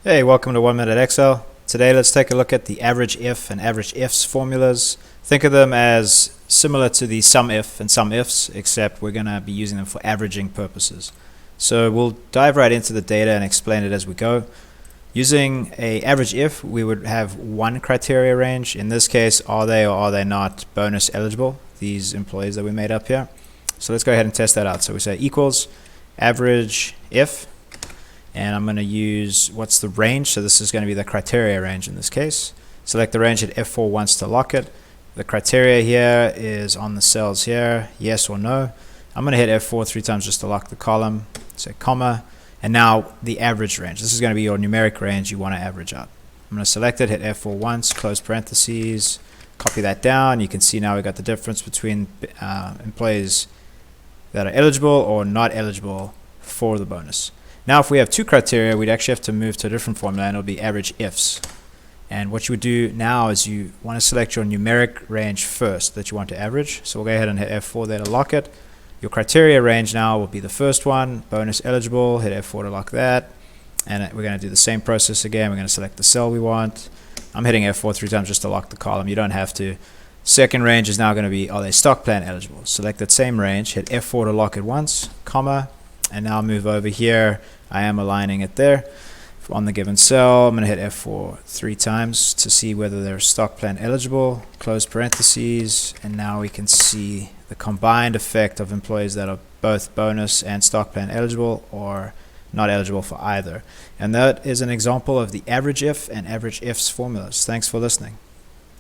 Hey, welcome to 1 Minute Excel. Today let's take a look at the average if and average ifs formulas. Think of them as similar to the sum if and sum ifs, except we're going to be using them for averaging purposes. So we'll dive right into the data and explain it as we go. Using a average if, we would have one criteria range. In this case, are they or are they not bonus eligible, these employees that we made up here. So let's go ahead and test that out. So we say equals average if, and I'm going to use what's the range. So this is going to be the criteria range in this case. Select the range, hit F4 once to lock it. The criteria here is on the cells here, yes or no. I'm going to hit F4 3 times just to lock the column, say comma, and now the average range. This is going to be your numeric range you want to average out. I'm going to select it, hit F4 once, close parentheses, copy that down. You can see now we got the difference between employees that are eligible or not eligible for the bonus. Now if we have two criteria, we'd actually have to move to a different formula, and it'll be average ifs. And what you would do now is you want to select your numeric range first that you want to average. So we'll go ahead and hit F4 there to lock it. Your criteria range now will be the first one, bonus eligible, hit F4 to lock that. And we're going to do the same process again. We're going to select the cell we want. I'm hitting F4 3 times just to lock the column. You don't have to. Second range is now going to be, are they stock plan eligible? Select that same range, hit F4 to lock it once, comma, and now move over here. I am aligning it there on the given cell. I'm going to hit F4 3 times to see whether they're stock plan eligible, close parentheses, and now we can see the combined effect of employees that are both bonus and stock plan eligible or not eligible for either. And that is an example of the average if and average ifs formulas. Thanks for listening.